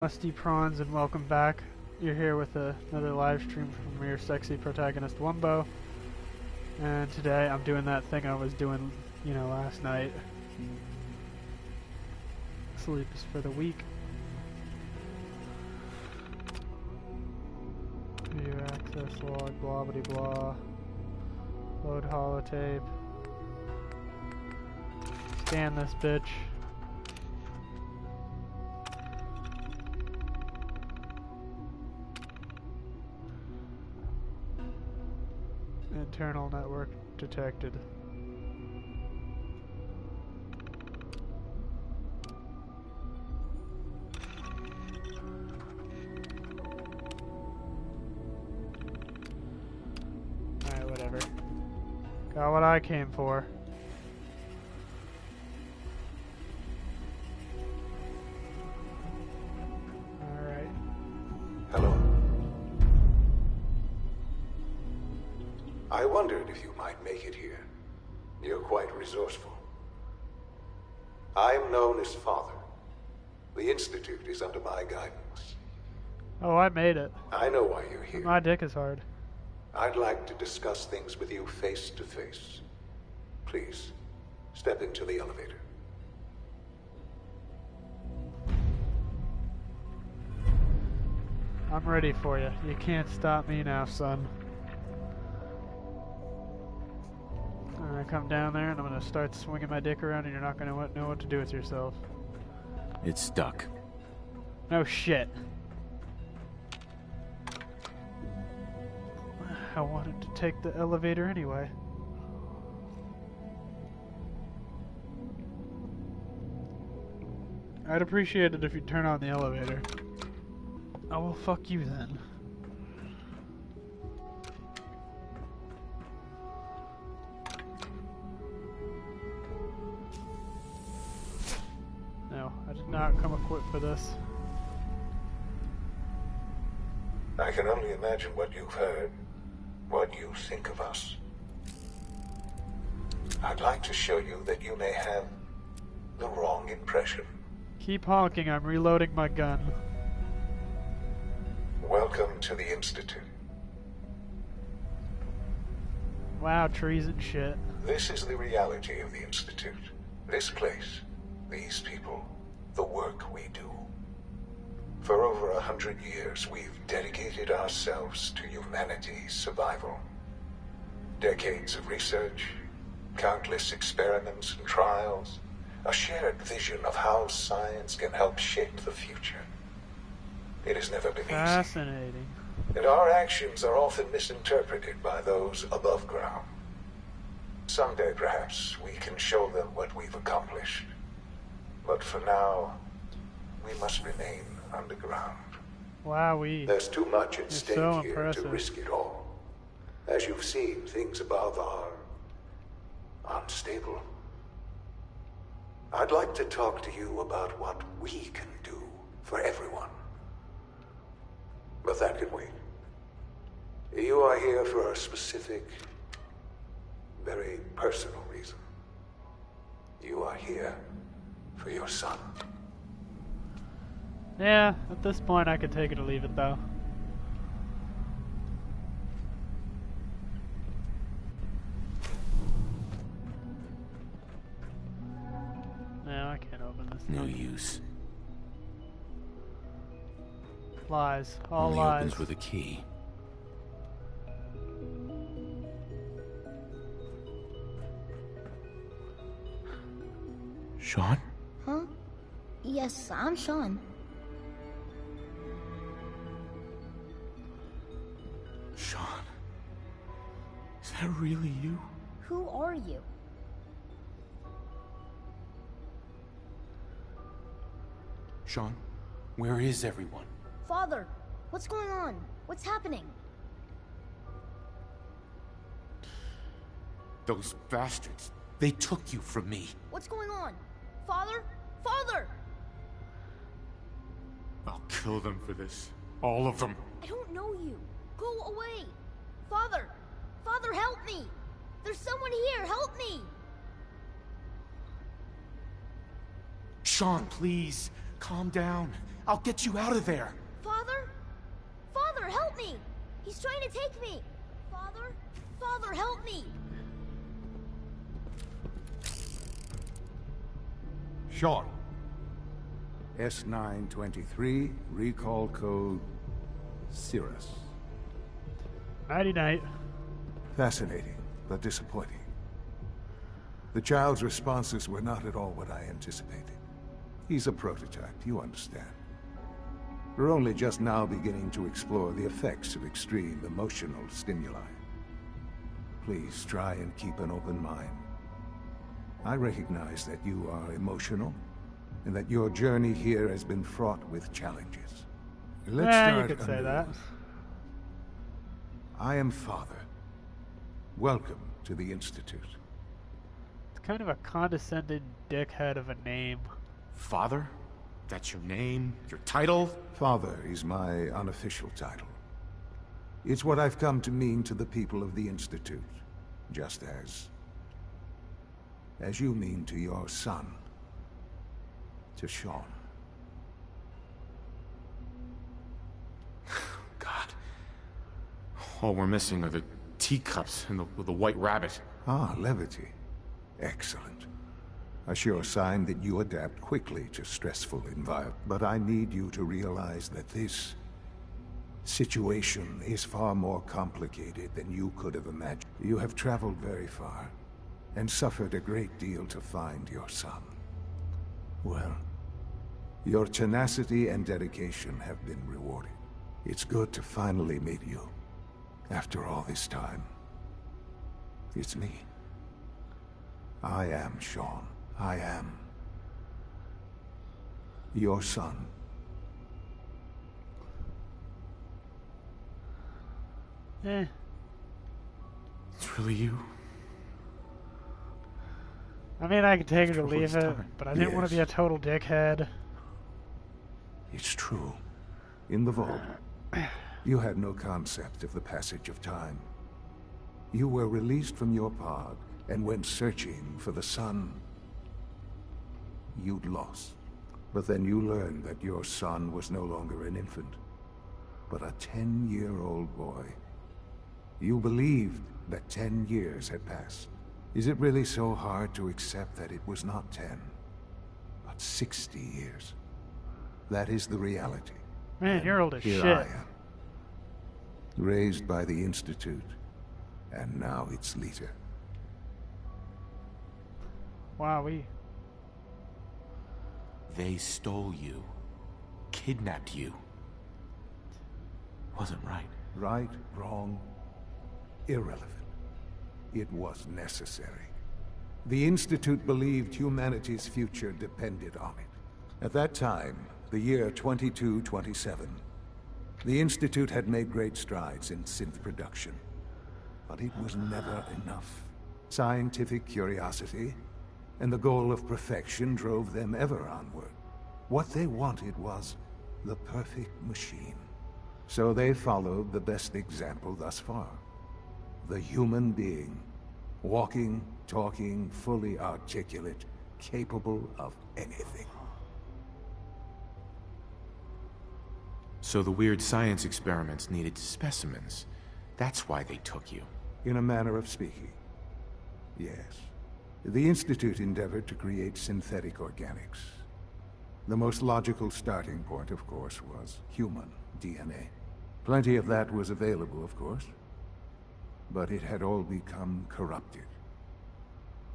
Musty Prawns, and welcome back. You're here with another live stream from your sexy protagonist Wumbo, and today I'm doing that thing I was doing, last night. Sleep is for the weak. View access log, blah blah blah. Load holotape. Scan this bitch. Internal network detected. Alright, whatever. Got what I came for. Alright. Hello. I wondered if you might make it here. You're quite resourceful. I'm known as Father. The Institute is under my guidance. Oh, I made it. I know why you're here. My dick is hard. I'd like to discuss things with you face to face. Please, step into the elevator. I'm ready for you. You can't stop me now, son. I'm gonna come down there and I'm gonna start swinging my dick around and you're not gonna know what to do with yourself. It's stuck. No shit. I wanted to take the elevator anyway. I'd appreciate it if you turn on the elevator. Oh, well, fuck you then. No, I did not come equipped for this. I can only imagine what you've heard, what you think of us. I'd like to show you that you may have the wrong impression. Keep honking, I'm reloading my gun. Welcome to the Institute. Wow, trees and shit. This is the reality of the Institute. This place, these people, the work we do. For over 100 years, we've dedicated ourselves to humanity's survival. Decades of research, countless experiments and trials, a shared vision of how science can help shape the future. It has never been easy. Fascinating. And our actions are often misinterpreted by those above ground. Someday, perhaps, we can show them what we've accomplished. But for now, we must remain underground. Wowee. There's too much at stake so here impressive. to risk it all. As you've seen, things above are unstable. I'd like to talk to you about what we can do for everyone. But that can wait. You are here for a specific, very personal reason. You are here for your son. Yeah, at this point I could take it or leave it though. No, I can't open this. No use. Lies. All Only lies. opens with a key. Sean? Huh? Yes, I'm Sean. Sean? Is that really you? Who are you? Sean, where is everyone? Father, what's going on? What's happening? Those bastards. They took you from me. What's going on? Father? Father! I'll kill them for this. All of them. I don't know you. Go away. Father! Father, help me! There's someone here, help me! Sean, please. Calm down. I'll get you out of there. Father? Father, help me! He's trying to take me! Father? Father, help me! Sean. S923, recall code Cirrus. Nighty night. Fascinating, but disappointing. The child's responses were not at all what I anticipated. He's a prototype, you understand. We're only just now beginning to explore the effects of extreme emotional stimuli. Please try and keep an open mind. I recognize that you are emotional, and that your journey here has been fraught with challenges. Let's start you could say anew. that. I am Father. Welcome to the Institute. It's kind of a condescending dickhead of a name. Father? That's your name? Your title? Father is my unofficial title. It's what I've come to mean to the people of the Institute, just as you mean to your son, to Sean. God. All we're missing are the teacups and the white rabbit. Ah, levity. Excellent. A sure sign that you adapt quickly to stressful environments. But I need you to realize that this situation is far more complicated than you could have imagined. You have traveled very far, and suffered a great deal to find your son. Well, your tenacity and dedication have been rewarded. It's good to finally meet you, after all this time. It's me. I am Sean. I am your son. Eh. It's really you? I mean, I could take it or Totally leave it, stubborn. but I didn't want to be a Yes. total dickhead. It's true. In the vault, you had no concept of the passage of time. You were released from your pod and went searching for the son you'd lost. But then you learned that your son was no longer an infant, but a 10-year-old boy. You believed that 10 years had passed. Is it really so hard to accept that it was not 10, but 60 years? That is the reality. Man, you're old as Here shit. I am, raised by the Institute, and now its leader. Wow, They stole you. Kidnapped you. Wasn't right. Right, wrong, irrelevant. It was necessary. The Institute believed humanity's future depended on it. At that time, the year 2227, the Institute had made great strides in synth production. But it was never enough. Scientific curiosity and the goal of perfection drove them ever onward. What they wanted was the perfect machine. So they followed the best example thus far. The human being. Walking, talking, fully articulate, capable of anything. So the weird science experiments needed specimens. That's why they took you. In a manner of speaking. Yes. The Institute endeavored to create synthetic organics. The most logical starting point, of course, was human DNA. Plenty of that was available, of course. But it had all become corrupted.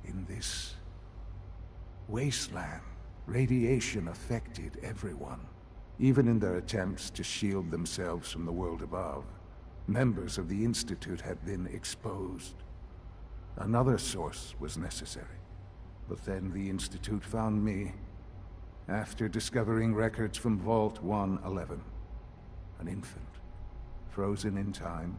In this wasteland, radiation affected everyone. Even in their attempts to shield themselves from the world above, members of the Institute had been exposed. Another source was necessary. But then the Institute found me after discovering records from Vault 111. An infant, frozen in time,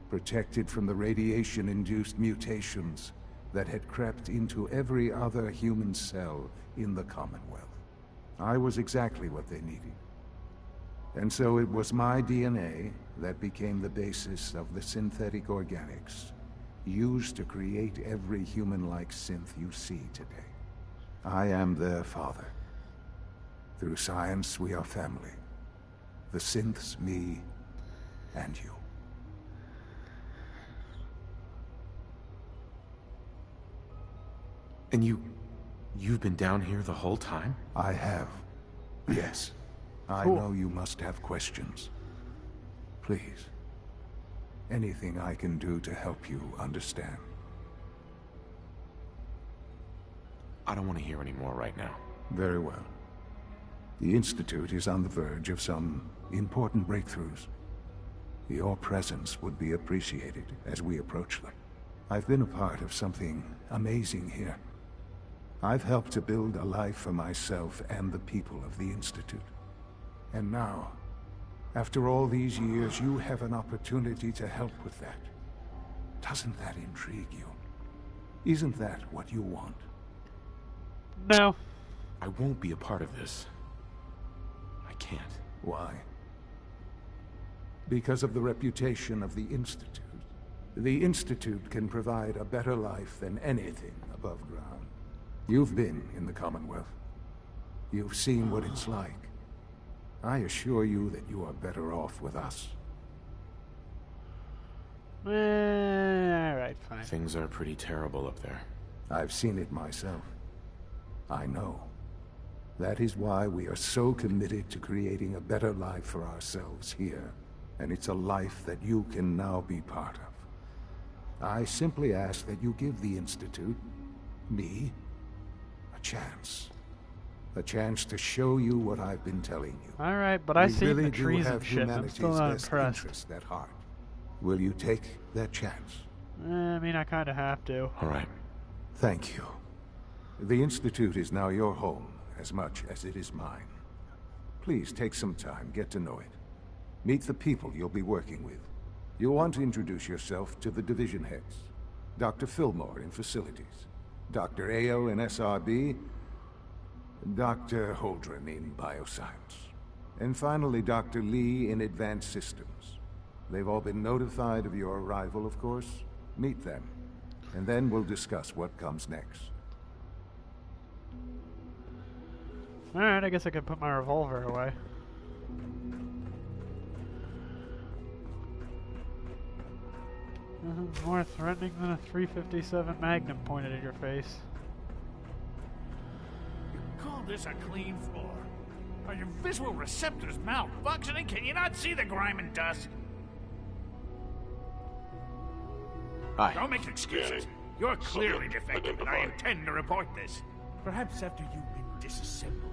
protected from the radiation-induced mutations that had crept into every other human cell in the Commonwealth. I was exactly what they needed. And so it was my DNA that became the basis of the synthetic organics used to create every human-like synth you see today. I am their father. Through science, we are family. The synths, me, and you. And you've been down here the whole time? I have. Yes. I Cool. know you must have questions. Please. Anything I can do to help you understand. I don't want to hear any more right now. Very well. The Institute is on the verge of some important breakthroughs. Your presence would be appreciated as we approach them. I've been a part of something amazing here. I've helped to build a life for myself and the people of the Institute. And now, after all these years, you have an opportunity to help with that. Doesn't that intrigue you? Isn't that what you want? No. I won't be a part of this. I can't. Why? Because of the reputation of the Institute. The Institute can provide a better life than anything above ground. You've been in the Commonwealth. You've seen what it's like. I assure you that you are better off with us. Alright, fine. Things are pretty terrible up there. I've seen it myself. I know. That is why we are so committed to creating a better life for ourselves here. And it's a life that you can now be part of. I simply ask that you give the Institute, me, a chance. A chance to show you what I've been telling you. Alright, but I see really the trees do and have shit, and I'm humanity's still not best impressed. interest at heart. Will you take that chance? I mean, I kind of have to. All right. Thank you. The Institute is now your home, as much as it is mine. Please take some time, get to know it. Meet the people you'll be working with. You'll want to introduce yourself to the division heads. Dr. Fillmore in Facilities, Dr. Ayo in SRB, Dr. Holdren in Bioscience, and finally Dr. Lee in Advanced Systems. They've all been notified of your arrival, of course. Meet them, and then we'll discuss what comes next. Alright, I guess I could put my revolver away. Nothing's more threatening than a 357 Magnum pointed at your face. You call this a clean floor? Are your visual receptors malfunctioning? Can you not see the grime and dust? Aye. Don't make excuses. You're clearly defective, and I intend to report this. Perhaps after you've been disassembled,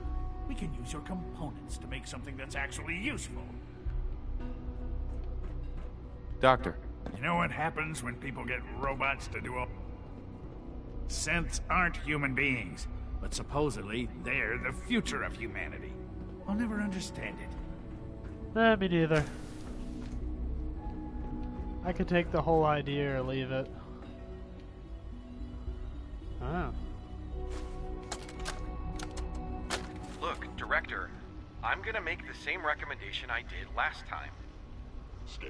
we can use your components to make something that's actually useful. Doctor. You know what happens when people get robots to do all... Synths aren't human beings, but supposedly they're the future of humanity. I'll never understand it. Me neither. I could take the whole idea or leave it. Oh. Look, Director, I'm gonna make the same recommendation I did last time.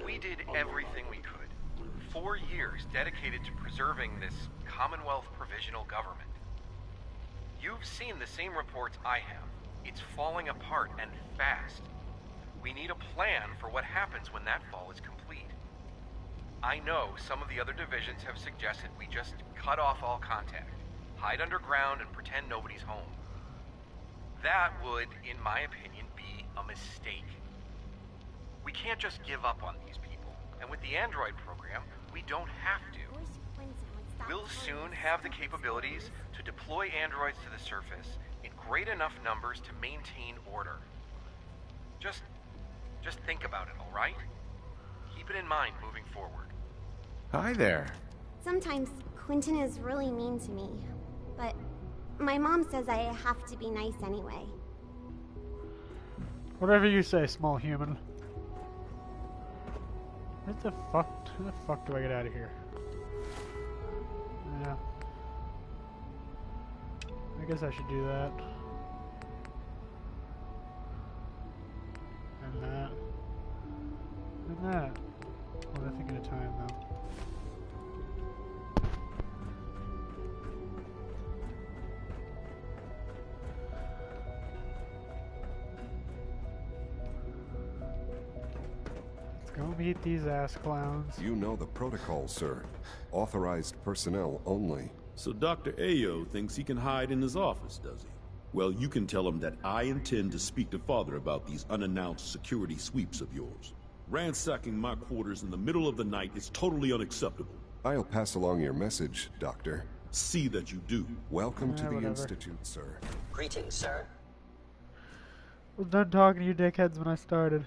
We did everything we could. 4 years dedicated to preserving this Commonwealth provisional government. You've seen the same reports I have. It's falling apart and fast. We need a plan for what happens when that fall is complete. I know some of the other divisions have suggested we just cut off all contact, hide underground and pretend nobody's home. That would, in my opinion, be a mistake. We can't just give up on these people, and with the android program, we don't have to. We'll soon have the capabilities to deploy androids to the surface in great enough numbers to maintain order. Just think about it, all right? Keep it in mind moving forward. Hi there. Sometimes Quentin is really mean to me, but my mom says I have to be nice anyway. Whatever you say, small human. How the fuck do I get out of here? Yeah. I guess I should do that. And that. And that. One thing at a time, though. Go meet these ass clowns. You know the protocol, sir. Authorized personnel only. So Dr. Ayo thinks he can hide in his office, does he? Well, you can tell him that I intend to speak to Father about these unannounced security sweeps of yours. Ransacking my quarters in the middle of the night is totally unacceptable. I'll pass along your message, Doctor. See that you do. Welcome to the whatever. Institute, sir. Greetings, sir. I was done talking to you dickheads when I started.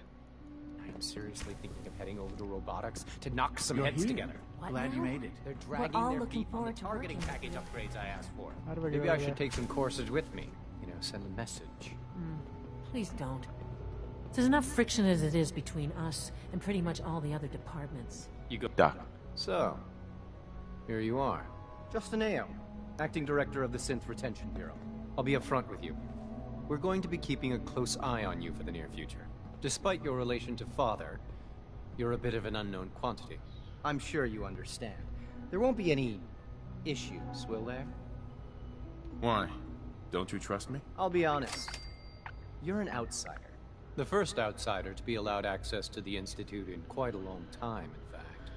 I'm seriously thinking of heading over to robotics to knock some heads together. Glad you made it. They're dragging all their looking feet on the forward to targeting working package upgrades I asked for. How do I get Maybe over I should there? take some courses with me. You know, send a message. Please don't. There's enough friction as it is between us and pretty much all the other departments. You go. Doc. So, here you are. Justin Ayo, Acting Director of the Synth Retention Bureau. I'll be upfront with you. We're going to be keeping a close eye on you for the near future. Despite your relation to Father, you're a bit of an unknown quantity. I'm sure you understand. There won't be any issues, will there? Why? Don't you trust me? I'll be honest. You're an outsider. The first outsider to be allowed access to the Institute in quite a long time, in fact.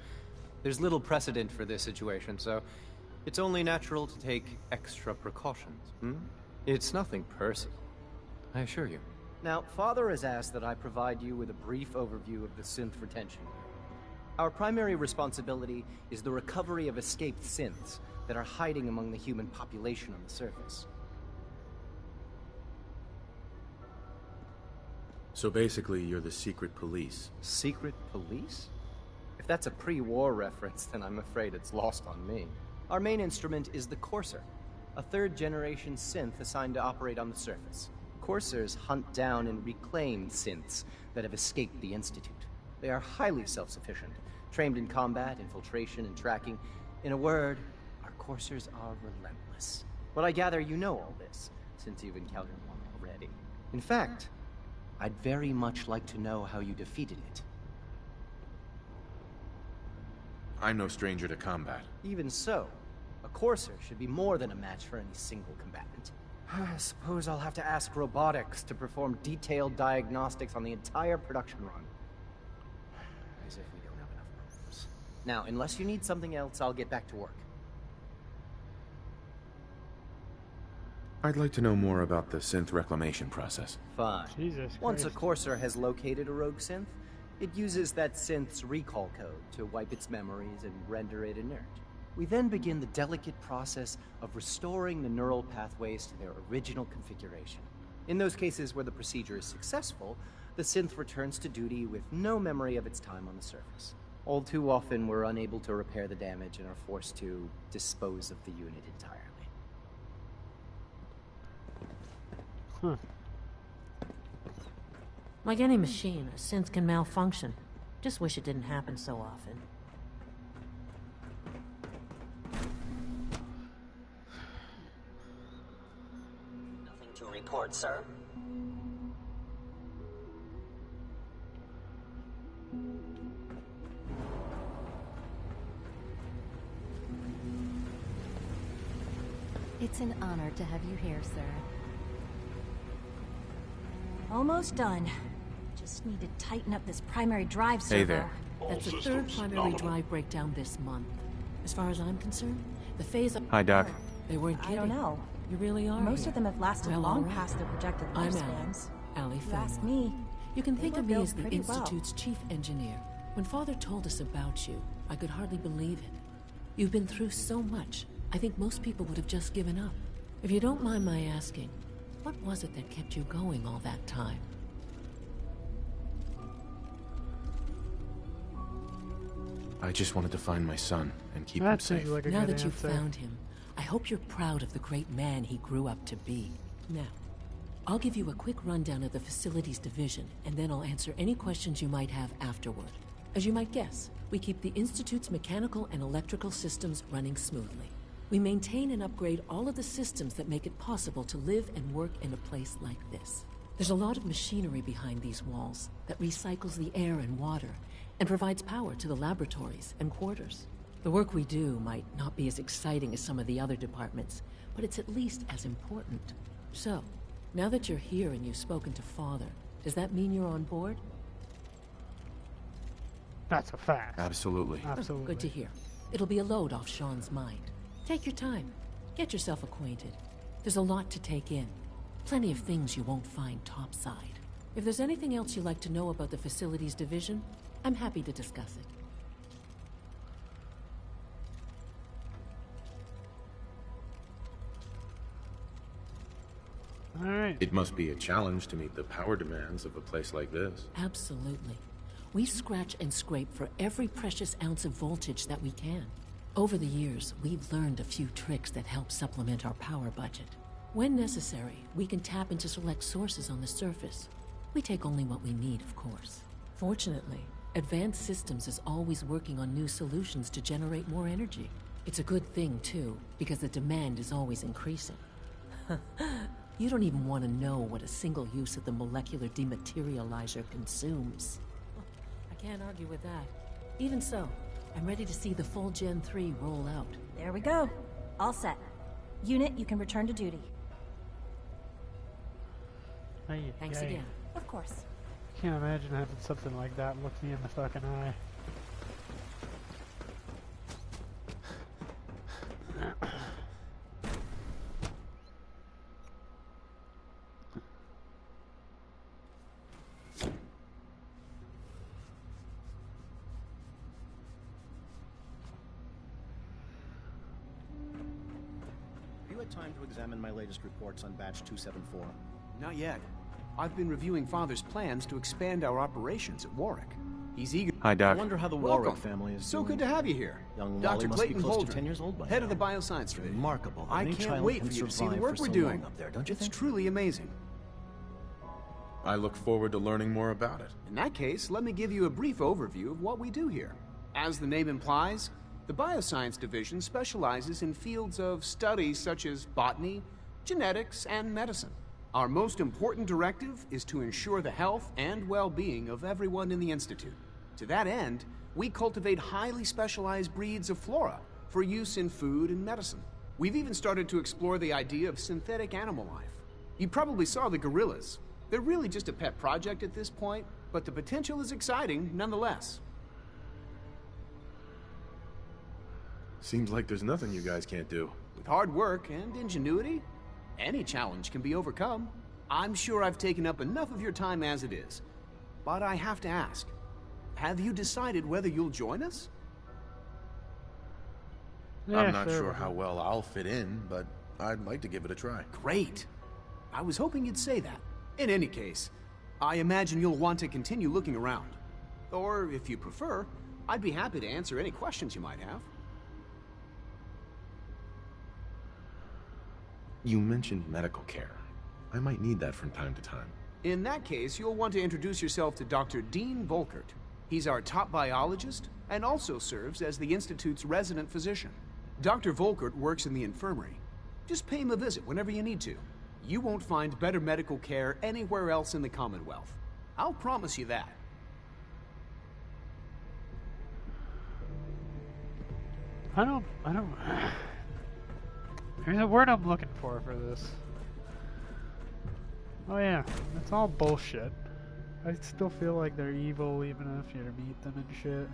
There's little precedent for this situation, so it's only natural to take extra precautions. It's nothing personal, I assure you. Now, Father has asked that I provide you with a brief overview of the synth retention. Our primary responsibility is the recovery of escaped synths that are hiding among the human population on the surface. So basically, you're the secret police. Secret police? If that's a pre-war reference, then I'm afraid it's lost on me. Our main instrument is the Courser, a third-generation synth assigned to operate on the surface. Coursers hunt down and reclaim synths that have escaped the Institute. They are highly self-sufficient, trained in combat, infiltration, and tracking. In a word, our Coursers are relentless. But I gather you know all this, since you've encountered one already. In fact, I'd very much like to know how you defeated it. I'm no stranger to combat. Even so, a Courser should be more than a match for any single combatant. I suppose I'll have to ask robotics to perform detailed diagnostics on the entire production run. As if we don't have enough problems. Now, unless you need something else, I'll get back to work. I'd like to know more about the synth reclamation process. Fine. Jesus Once a Christ. Courser has located a rogue synth, it uses that synth's recall code to wipe its memories and render it inert. We then begin the delicate process of restoring the neural pathways to their original configuration. In those cases where the procedure is successful, the synth returns to duty with no memory of its time on the surface. All too often, we're unable to repair the damage and are forced to dispose of the unit entirely. Huh. Like any machine, a synth can malfunction. Just wish it didn't happen so often. Nothing to report, sir. It's an honor to have you here, sir. Almost done. Just need to tighten up this primary drive server. Hey there. That's the third primary drive breakdown this month. As far as I'm concerned, the phase up... Hi, Doc. They weren't kidding. I don't know. You really are Most here. of them have lasted Well, long all right. past their projected I'm lifespans. Allie If you ask me, You can they think were of me built as the pretty well. Institute's chief engineer. When Father told us about you, I could hardly believe it. You've been through so much, I think most people would have just given up. If you don't mind my asking, what was it that kept you going all that time? I just wanted to find my son and keep him That safe. seems like a Now good that you've answer. found him, I hope you're proud of the great man he grew up to be. Now, I'll give you a quick rundown of the facilities division, and then I'll answer any questions you might have afterward. As you might guess, we keep the Institute's mechanical and electrical systems running smoothly. We maintain and upgrade all of the systems that make it possible to live and work in a place like this. There's a lot of machinery behind these walls that recycles the air and water and provides power to the laboratories and quarters. The work we do might not be as exciting as some of the other departments, but it's at least as important. So, now that you're here and you've spoken to Father, does that mean you're on board? That's a fact. Absolutely. Absolutely. Good to hear. It'll be a load off Sean's mind. Take your time. Get yourself acquainted. There's a lot to take in. Plenty of things you won't find topside. If there's anything else you'd like to know about the Facilities Division, I'm happy to discuss it. Alright. It must be a challenge to meet the power demands of a place like this. Absolutely. We scratch and scrape for every precious ounce of voltage that we can. Over the years, we've learned a few tricks that help supplement our power budget. When necessary, we can tap into select sources on the surface. We take only what we need, of course. Fortunately, Advanced Systems is always working on new solutions to generate more energy. It's a good thing, too, because the demand is always increasing. You don't even want to know what a single use of the molecular dematerializer consumes. I can't argue with that. Even so, I'm ready to see the full Gen 3 roll out. There we go. All set. Unit, you can return to duty. Thanks again. Of course. Can't imagine having something like that look me in the fucking eye. Time to examine my latest reports on batch 274. Not yet. I've been reviewing Father's plans to expand our operations at Warwick. He's eager. Hi, Doc. I wonder how the Warwick family is so doing. good to have you here. Young Dr. Wally must Clayton be close Holden, to 10 years old by head now. of the Bioscience Division. Remarkable. I Any can't child wait can for you to see the survive work for we're so doing long up there, don't you It's think? truly amazing. I look forward to learning more about it. In that case, let me give you a brief overview of what we do here. As the name implies, the Bioscience Division specializes in fields of study such as botany, genetics, and medicine. Our most important directive is to ensure the health and well-being of everyone in the Institute. To that end, we cultivate highly specialized breeds of flora for use in food and medicine. We've even started to explore the idea of synthetic animal life. You probably saw the gorillas. They're really just a pet project at this point, but the potential is exciting nonetheless. Seems like there's nothing you guys can't do. With hard work and ingenuity, any challenge can be overcome. I'm sure I've taken up enough of your time as it is. But I have to ask, have you decided whether you'll join us? Yeah, I'm not sure how well I'll fit in, but I'd like to give it a try. Great. I was hoping you'd say that. In any case, I imagine you'll want to continue looking around. Or, if you prefer, I'd be happy to answer any questions you might have. You mentioned medical care. I might need that from time to time. In that case, you'll want to introduce yourself to Dr. Dean Volkert. He's our top biologist and also serves as the Institute's resident physician. Dr. Volkert works in the infirmary. Just pay him a visit whenever you need to. You won't find better medical care anywhere else in the Commonwealth. I'll promise you that. I don't Here's the word I'm looking for this. Oh yeah, it's all bullshit. I still feel like they're evil even if you meet them and shit.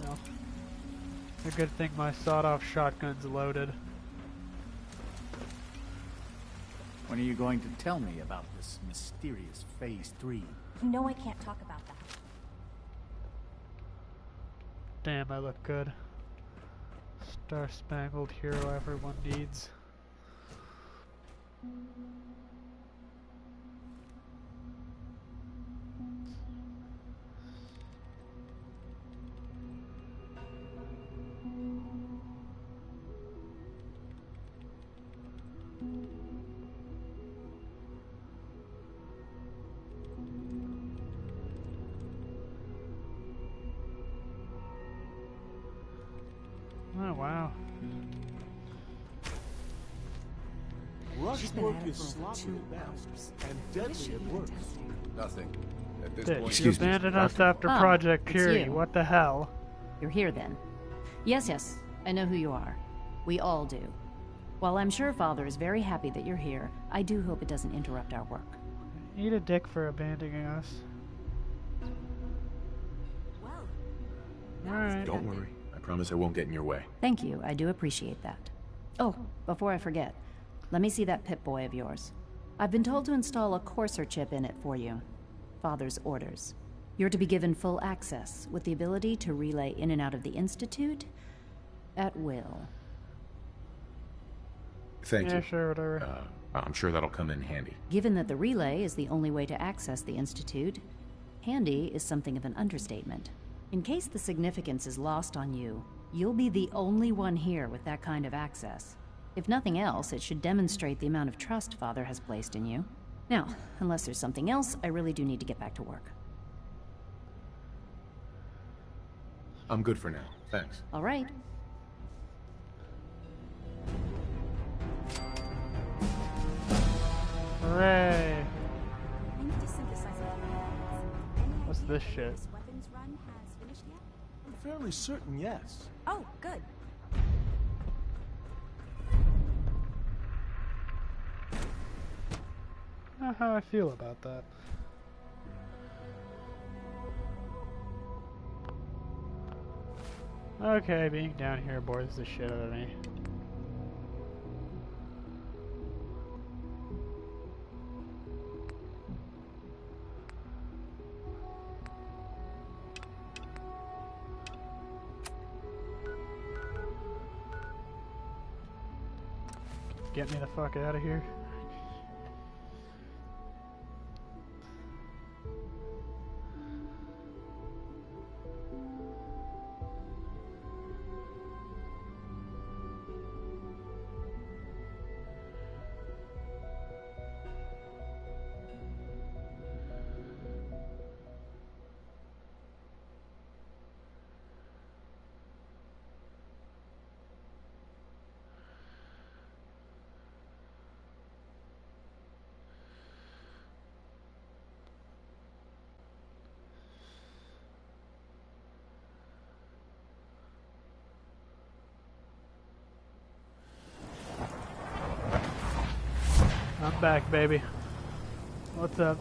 Well, it's a good thing my sawed-off shotgun's loaded. When are you going to tell me about this mysterious Phase 3? You know I can't talk about that. Damn, I look good. Star-spangled hero everyone needs. Oh, wow. Rush work is sloppy at best and deadly at worst. Nothing. At this Bitch, point, you abandoned us after Project Curie. What the hell? You're here then. Yes, I know who you are. We all do. While I'm sure Father is very happy that you're here, I do hope it doesn't interrupt our work. Eat a dick for abandoning us. Alright. Don't worry. I promise I won't get in your way. Thank you, I do appreciate that. Oh, before I forget, let me see that Pip-Boy of yours. I've been told to install a Courser chip in it for you. Father's orders. You're to be given full access, with the ability to relay in and out of the Institute at will. Thank you. Yeah, sure, whatever. I'm sure that'll come in handy. Given that the relay is the only way to access the Institute, handy is something of an understatement. In case the significance is lost on you, you'll be the only one here with that kind of access. If nothing else, it should demonstrate the amount of trust Father has placed in you. Now, unless there's something else, I really do need to get back to work. I'm good for now. Thanks. All right. Hooray! What's this shit? I'm fairly certain, yes. Oh, good. Not how I feel about that. Okay, being down here bores the shit out of me. Get me the fuck out of here. I'm back, baby. What's up?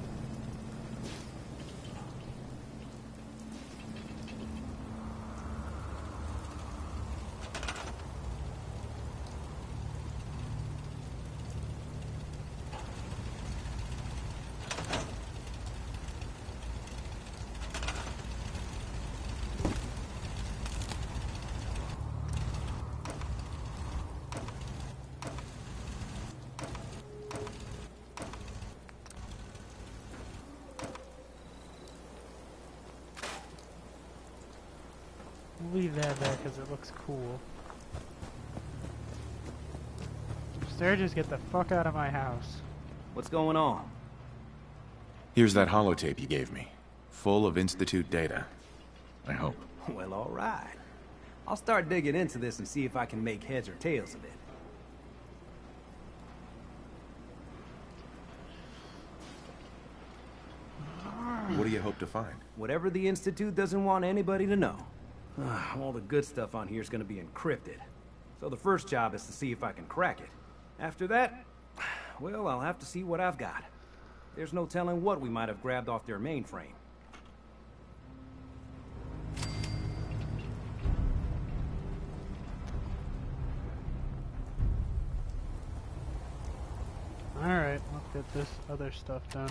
Leave that there because it looks cool. Sturgis, get the fuck out of my house. What's going on? Here's that holotape you gave me. Full of Institute data. I hope. Well, all right. I'll start digging into this and see if I can make heads or tails of it. What do you hope to find? Whatever the Institute doesn't want anybody to know. All the good stuff on here is going to be encrypted. So the first job is to see if I can crack it. After that, well, I'll have to see what I've got. There's no telling what we might have grabbed off their mainframe. Alright, let's get this other stuff done.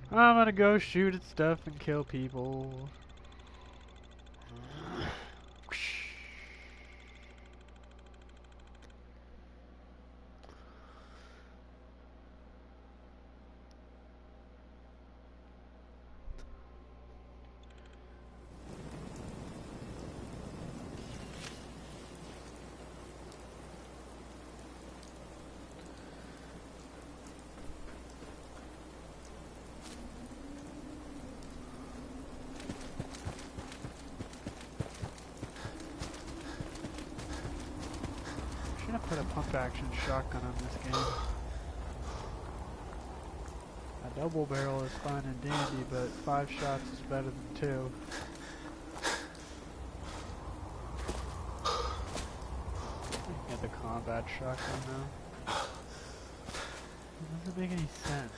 I'm gonna go shoot at stuff and kill people. gonna put a pump action shotgun on this game. A double barrel is fine and dandy, but 5 shots is better than 2. Get the combat shotgun now. It doesn't make any sense.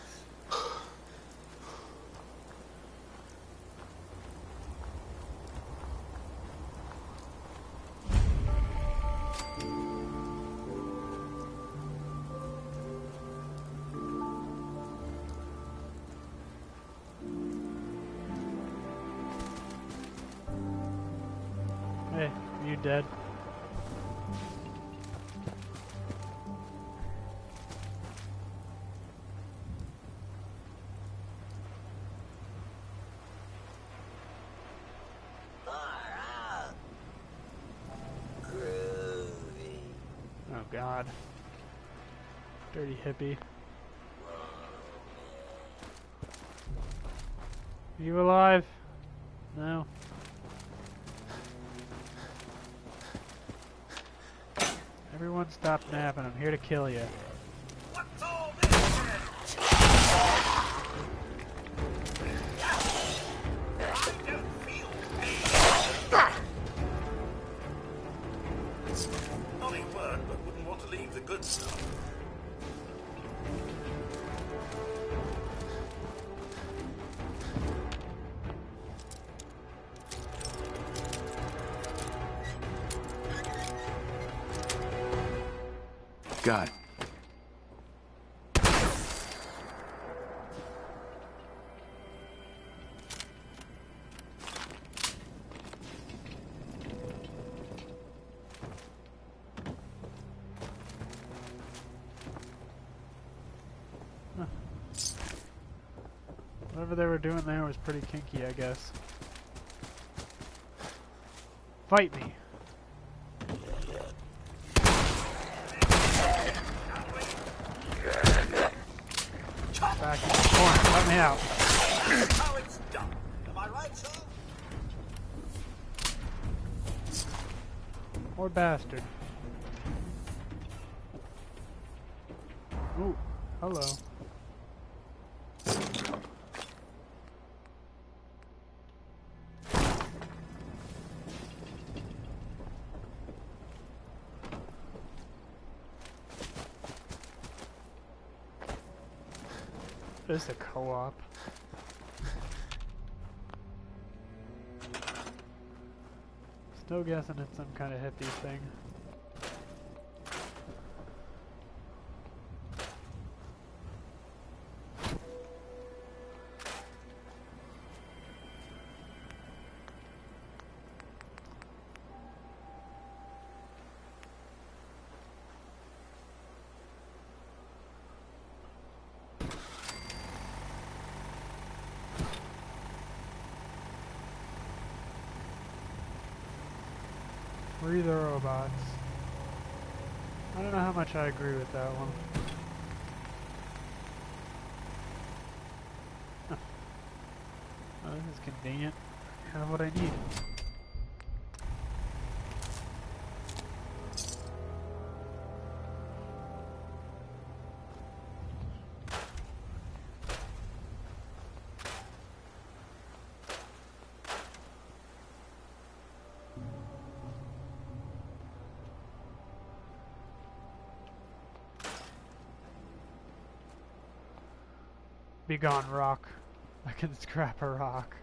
Hey, you dead? Oh God. Dirty hippie. Are you alive? No. Everyone stop napping. I'm here to kill you. What's all this? I don't feel pain. Funny word, but wouldn't want to leave the good stuff. God. Huh. Whatever they were doing there was pretty kinky, I guess. Fight me. Back in the corner. Let me out. That's how it's done. Am I right, sir? Poor bastard. Ooh, hello. This is a co-op. Still guessing it's some kind of hippie thing. Free the robots. I don't know how much I agree with that one. Huh. Oh, this is convenient. I have what I need. Be gone, rock. I can scrap a rock.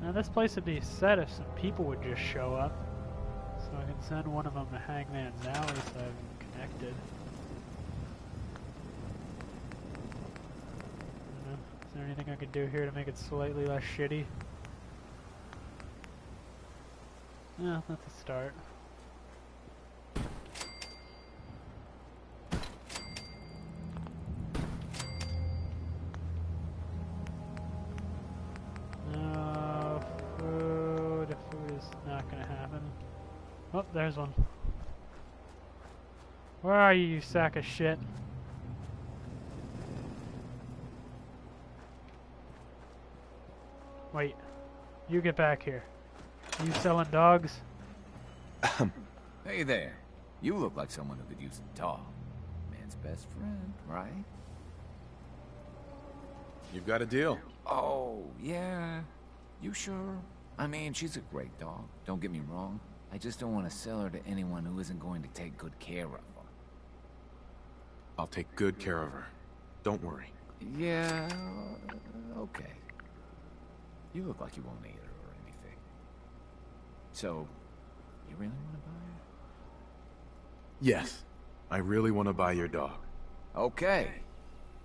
Now this place would be set if some people would just show up. So I can send one of them to Hangman's Alley so I'm connected. I don't know. Is there anything I could do here to make it slightly less shitty? Yeah, that's a start. Oh, there's one. Where are you, you sack of shit? Wait. You get back here. You selling dogs? Hey there. You look like someone who could use a dog. Man's best friend, right? You've got a deal. Oh, yeah. You sure? I mean, she's a great dog. Don't get me wrong. I just don't want to sell her to anyone who isn't going to take good care of her. I'll take good care of her. Don't worry. Yeah, okay. You look like you won't eat her or anything. So, you really want to buy her? Yes. I really want to buy your dog. Okay.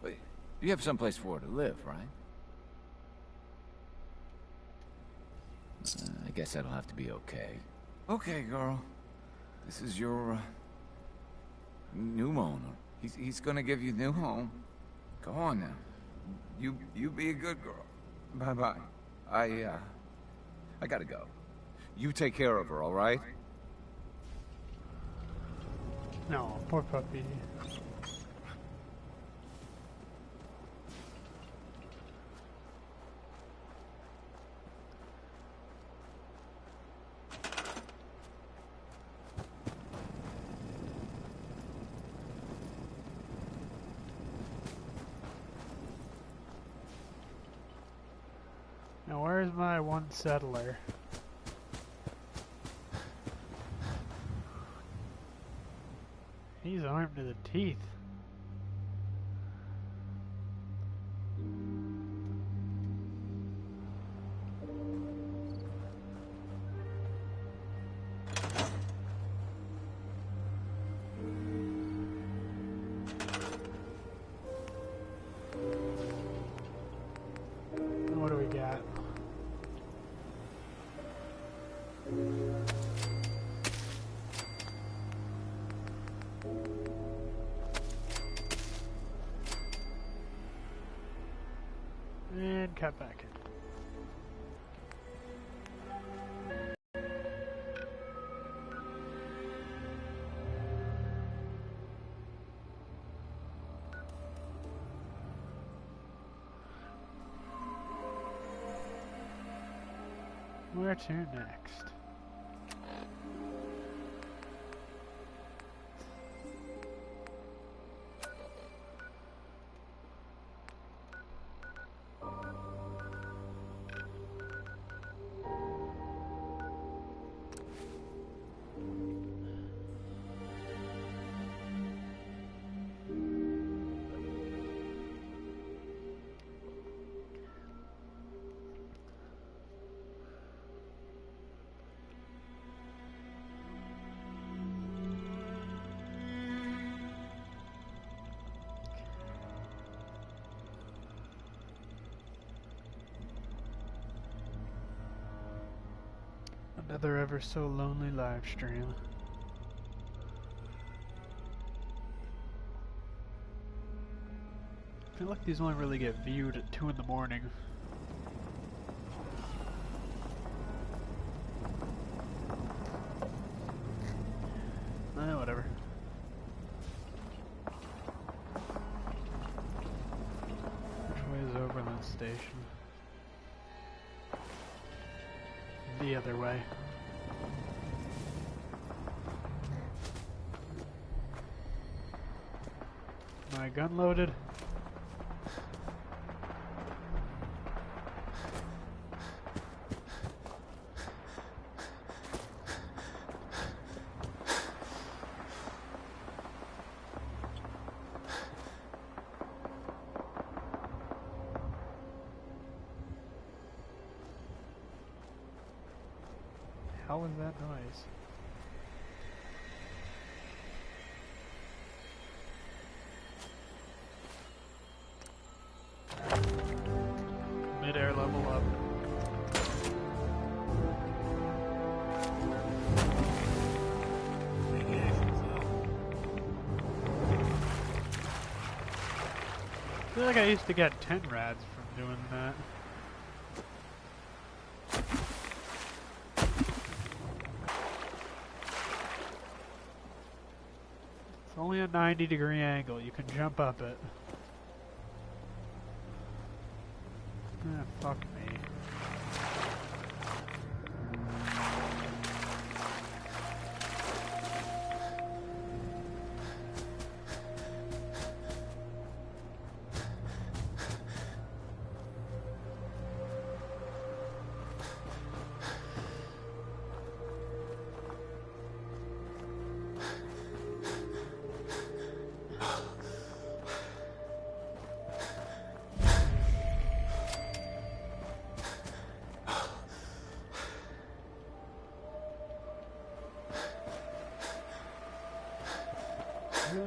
But you have someplace for her to live, right? I guess that'll have to be okay. Okay, girl. This is your, new owner. He's gonna give you a new home. Go on now. You be a good girl. Bye-bye. I gotta go. You take care of her, all right? No, poor puppy. Now where's my one settler? He's armed to the teeth. What do we got? And cut back in. Where to next? Another ever so lonely live stream. I feel like these only really get viewed at 2 in the morning. Whatever. Which way is Overland Station? The other way. My gun loaded. How was that noise? Mid-air level up. I feel like I used to get 10 rads from doing that. It's only a 90-degree angle. You can jump up it. Ah, fuck me.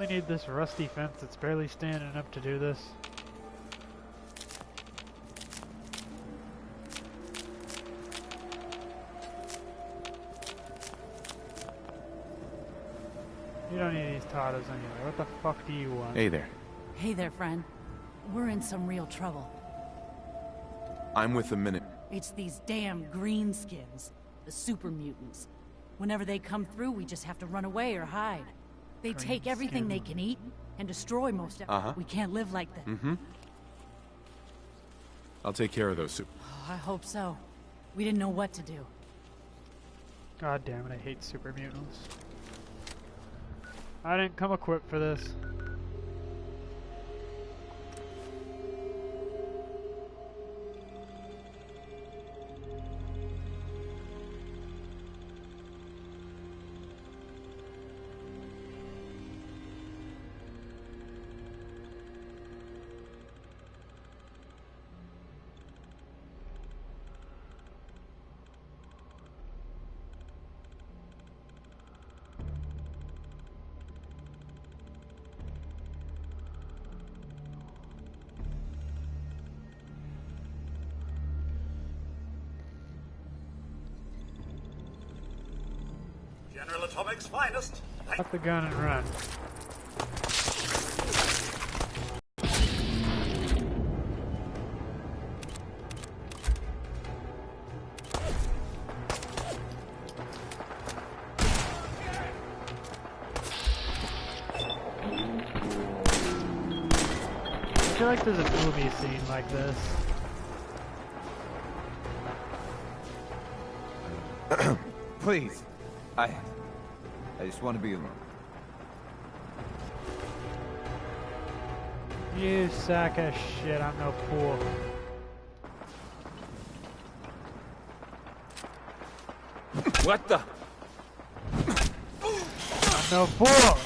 really need this rusty fence that's barely standing up to do this? You don't need these tatas anyway. What the fuck do you want? Hey there. Hey there, friend. We're in some real trouble. I'm with the Minute. It's these damn greenskins, the super mutants. Whenever they come through, we just have to run away or hide. They take everything they can eat and destroy most of it. We can't live like that. I'll take care of those super. Oh, I hope so. We didn't know what to do. God damn it, I hate super mutants. I didn't come equipped for this. General Atomic's finest. Up the gun and run. I feel like there's a movie scene like this. Please. I just want to be alone. You sack of shit, I'm no fool. What the? I'm no fool!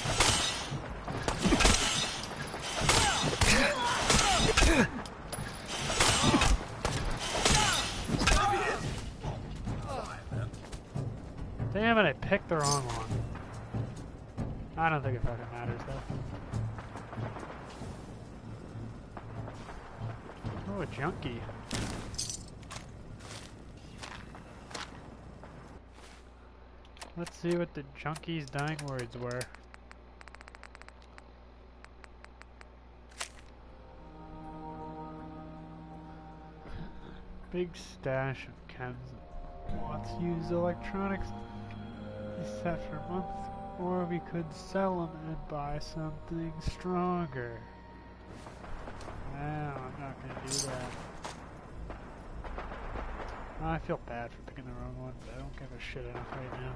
Damn it, I picked the wrong one. I don't think it fucking matters though. Oh, a junkie. Let's see what the junkie's dying words were. Big stash of chems. Let's use electronics. He set for a month, or we could sell them and buy something stronger. No, I'm not gonna do that. I feel bad for picking the wrong one, but I don't give a shit enough right now.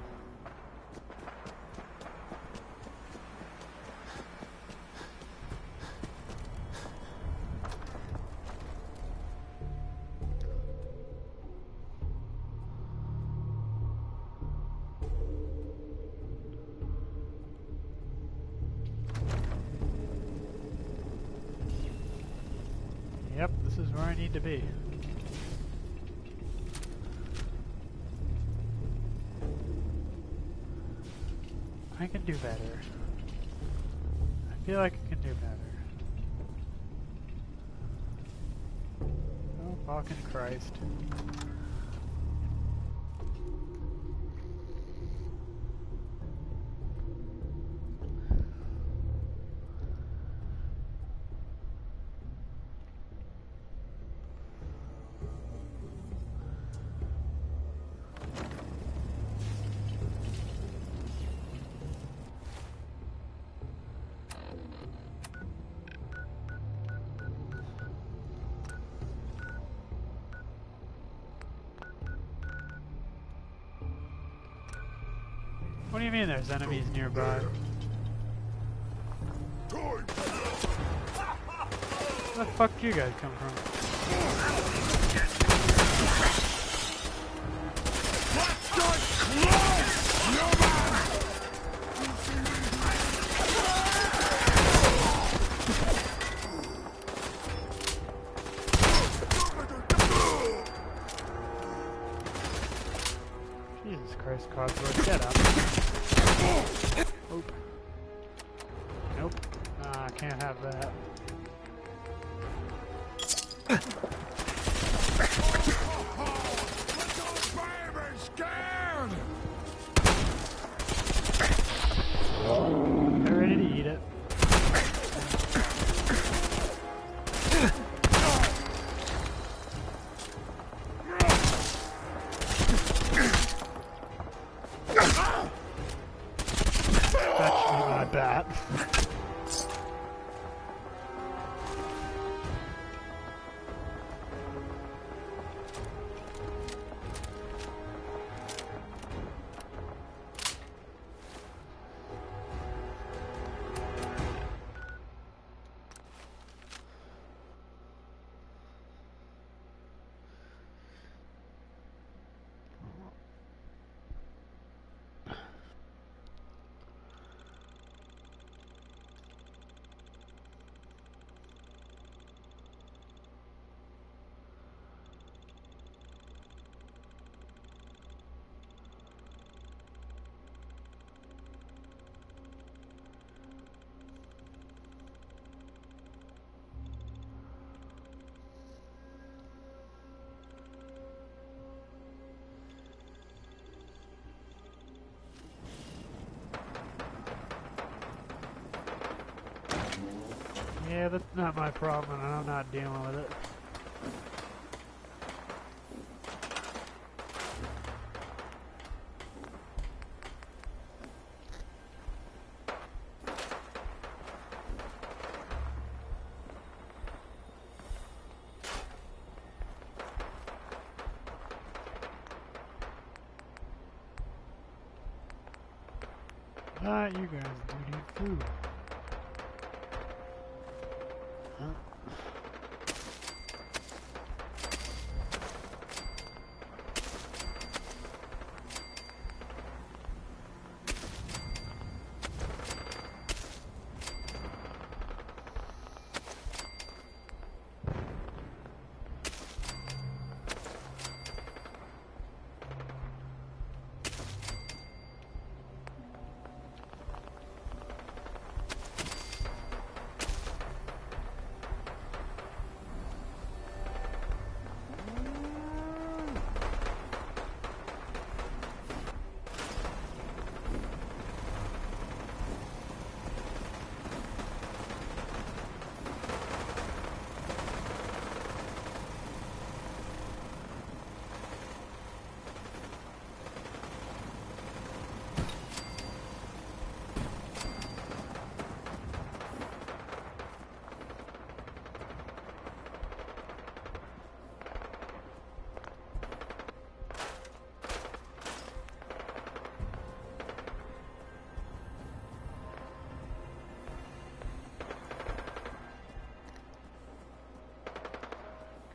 Yep, this is where I need to be. I can do better. I feel like I can do better. Oh, fucking Christ. What do you mean there's enemies nearby? Where the fuck do you guys come from? Jesus Christ, Codsworth, get up. Nope. Nope. have that. They're ready to eat it. Fetch me my bat. Yeah, that's not my problem, and I'm not dealing with it. Ah, you guys do need food. Huh?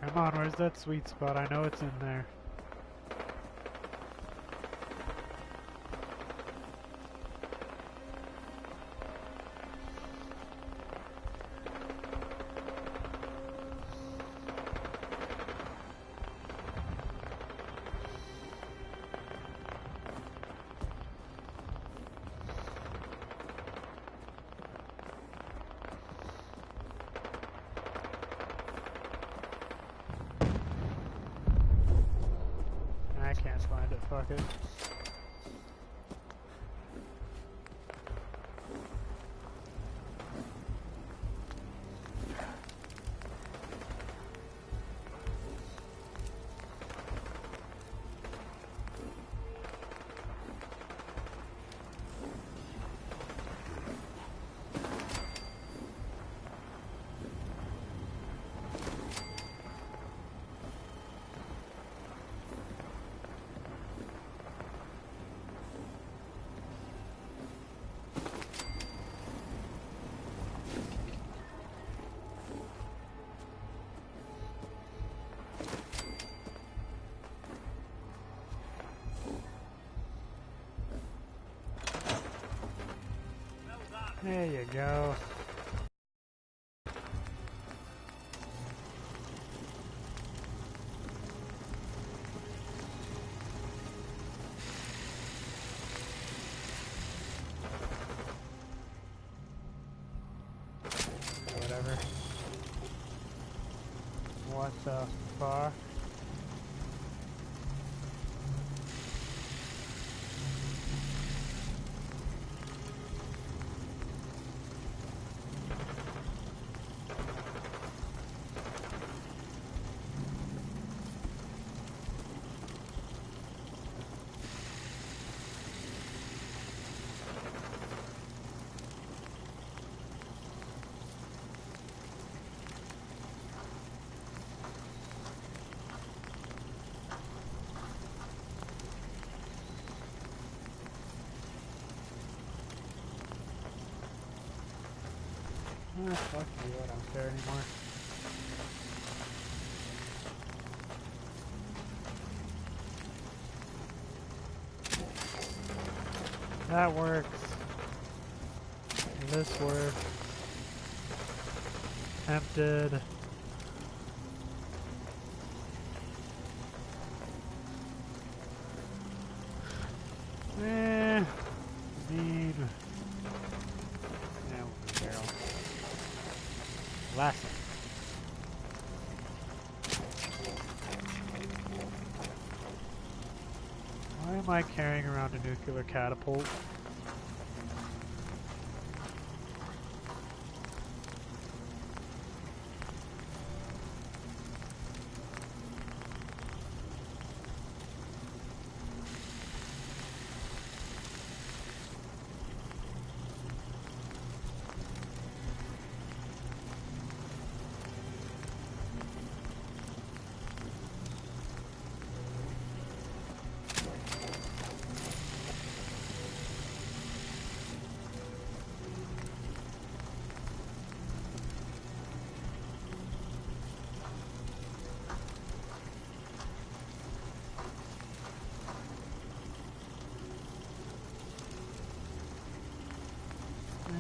Come on, where's that sweet spot? I know it's in there. I can't find it, fuck it. There you go. thus far. Fuck you, I don't care anymore. That works. This works. Tempted. Need. Yeah, barrel. Last one. Why am I carrying around a nuclear catapult?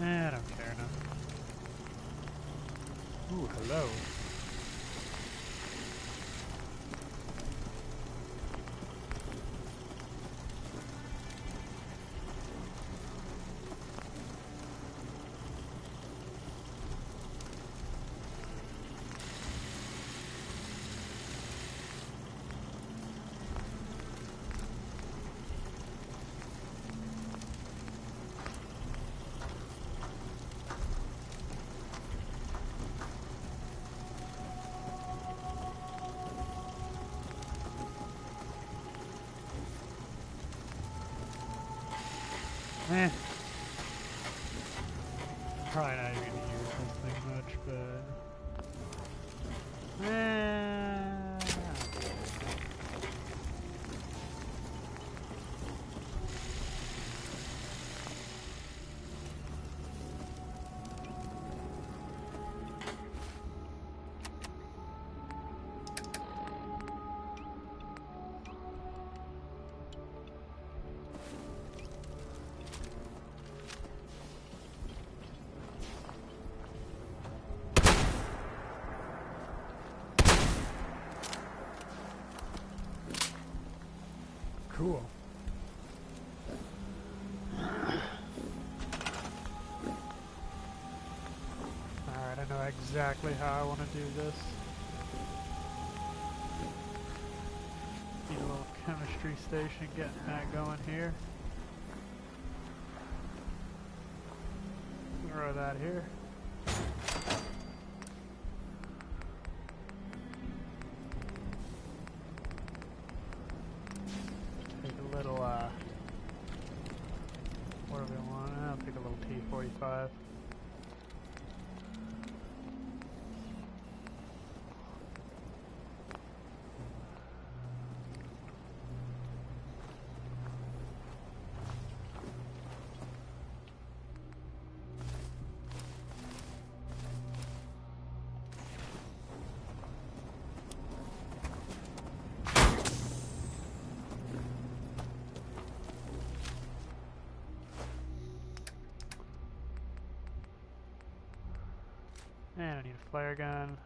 I don't care enough. Ooh, hello. Probably not even gonna use this thing much, cool. Alright, I know exactly how I want to do this. Need a little chemistry station, getting that going here. Throw that here. Take a little, what do we want? I'll take a little T-45. And I need a flare gun.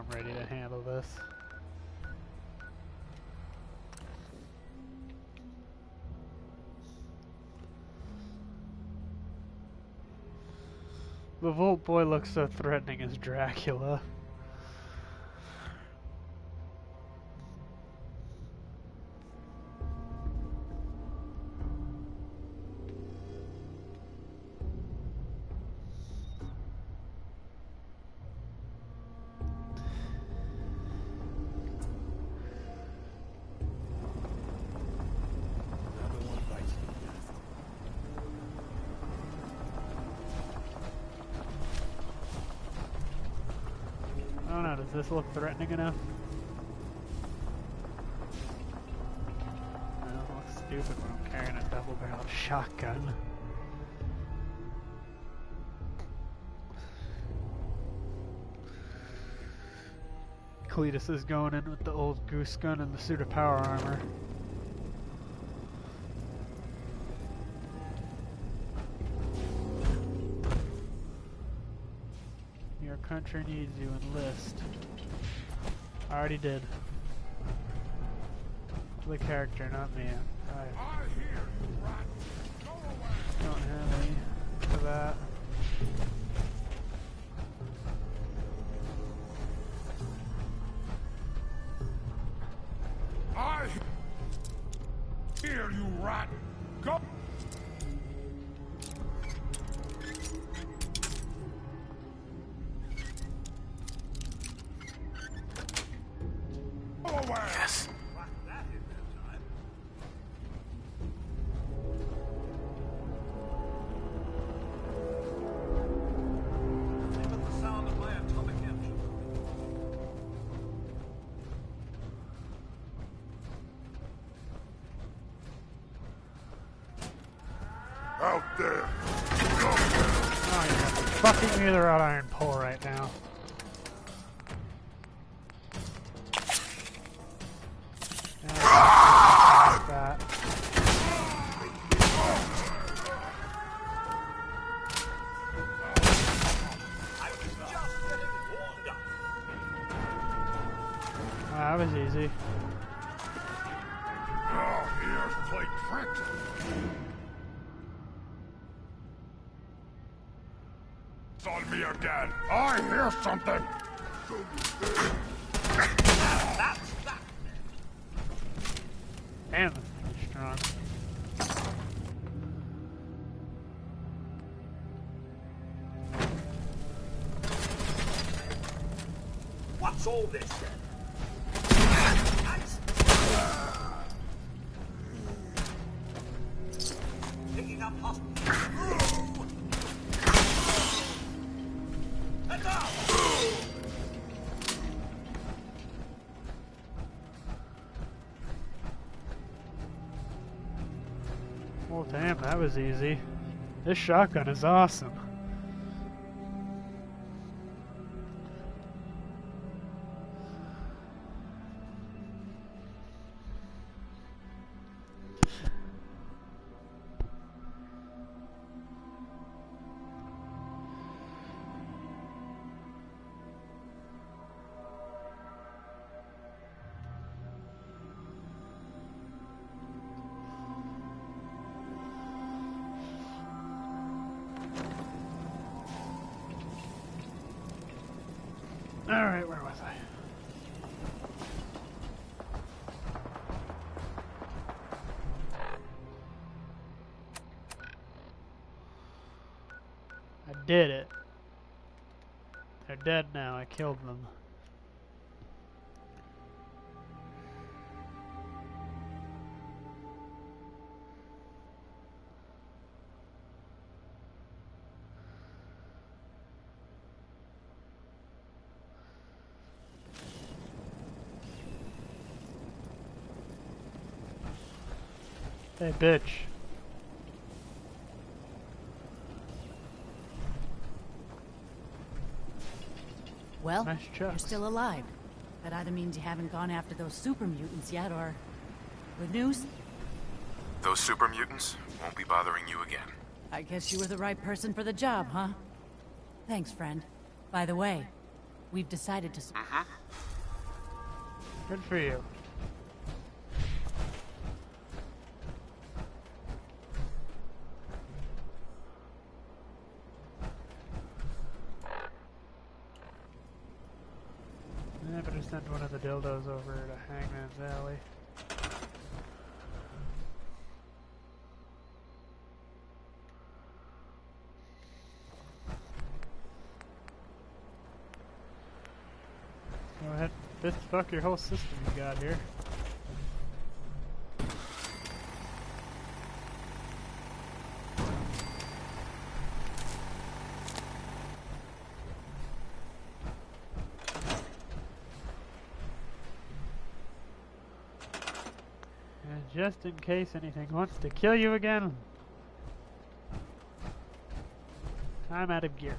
I'm ready to handle this. The Volt Boy looks so threatening as Dracula. I don't know, does this look threatening enough? No, it looks stupid when I'm carrying a double-barreled shotgun. Cletus is going in with the old goose gun and the suit of power armor. Your country needs you, enlist. I already did. The character, not me. I don't have any for that. I hear you, rat. Go. Yes. Out there. Oh, you're fucking me with a wrought iron pole right now. That. That was easy. Oh, here's play tricks. It's on me again. I hear something. Damn, this thing is strong. What's all this then? Picking up hospital. Heads up! Well, damn, that was easy. This shotgun is awesome. Alright, where was I? I did it. They're dead now, I killed them. Hey, bitch. Well, Nice you're chucks. still alive. That either means you haven't gone after those super mutants yet, or... Good news? Those super mutants won't be bothering you again. I guess you were the right person for the job, huh? Thanks, friend. By the way, We've decided to... Good for you. I better send one of the dildos over to Hangman's Alley. Go ahead, fist fuck your whole system you got here. And just in case anything wants to kill you again, I'm out of gears.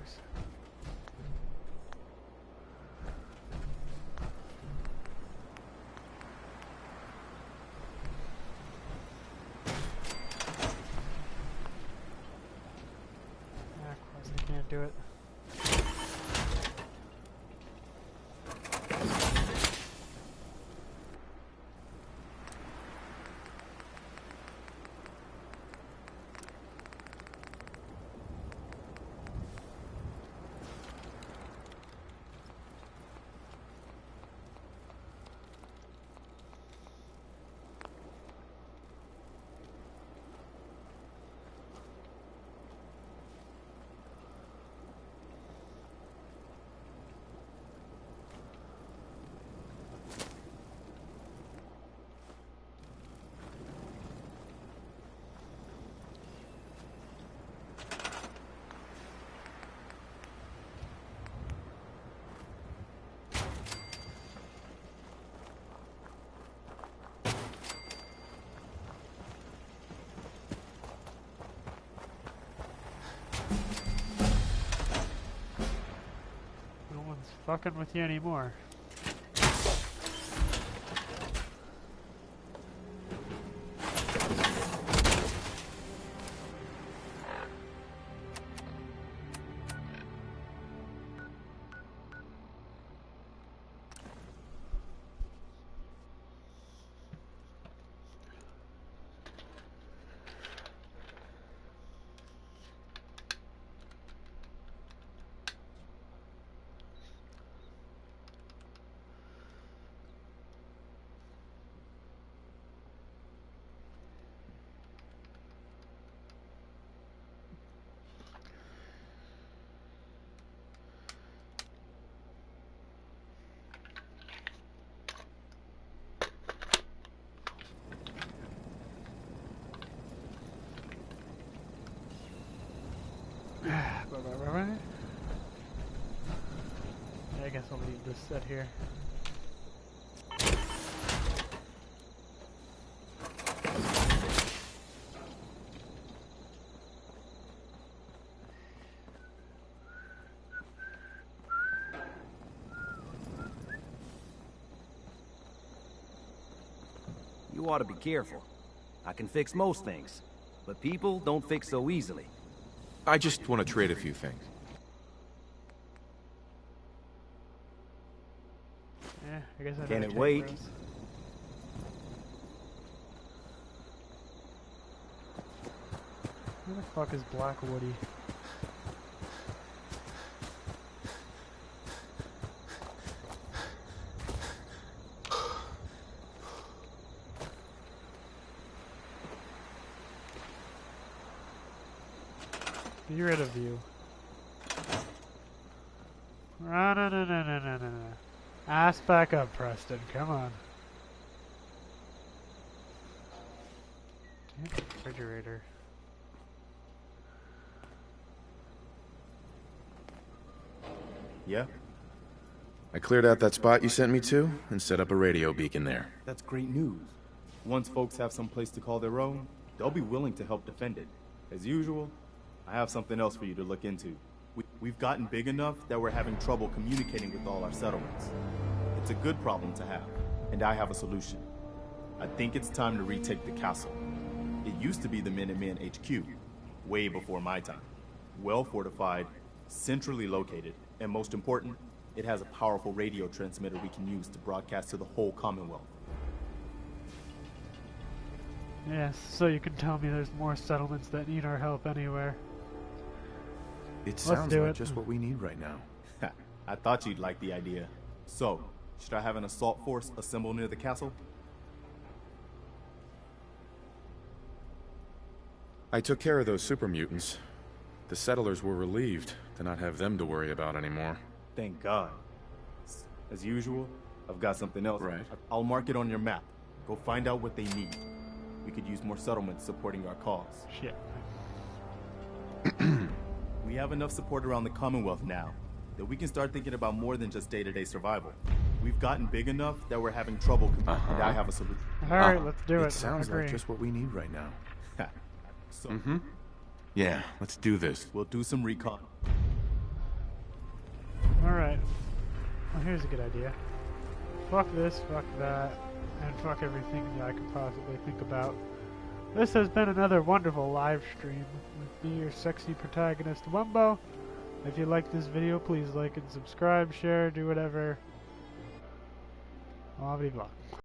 Do it. Fucking with you anymore. I guess I'll leave this set here. You ought to be careful. I can fix most things, but people don't fix so easily. I just want to trade a few things. Yeah, I guess I Can better it wait? take those. Where the fuck is Black Woody? Be rid of you. No. Ass back up, Preston. Come on. Damn refrigerator. Yeah? I cleared out that spot you sent me to and set up a radio beacon there. That's great news. Once folks have some place to call their own, they'll be willing to help defend it. As usual, I have something else for you to look into. We've gotten big enough that we're having trouble communicating with all our settlements. It's a good problem to have, and I have a solution. I think it's time to retake the castle. It used to be the Minutemen HQ, way before my time. Well fortified, centrally located, and most important, It has a powerful radio transmitter we can use to broadcast to the whole Commonwealth. Yes, so you can tell me there's more settlements that need our help anywhere. It sounds like just what we need right now. I thought you'd like the idea. So, should I have an assault force assemble near the castle? I took care of those super mutants. The settlers were relieved to not have them to worry about anymore. Thank God. As usual, I've got something else. Right. I'll mark it on your map. Go find out what they need. We could use more settlements supporting our cause. Shit. We have enough support around the Commonwealth now that we can start thinking about more than just day-to-day survival. We've gotten big enough that we're having trouble, and I have a solution. Alright, let's do it. It sounds like just what we need right now. So, Yeah, let's do this. We'll do some recon. Alright. Well, here's a good idea. Fuck this, fuck that, and fuck everything that I could possibly think about. This has been another wonderful live stream with me, your sexy protagonist, Wumbo. If you like this video, please like and subscribe, share, do whatever. Au revoir.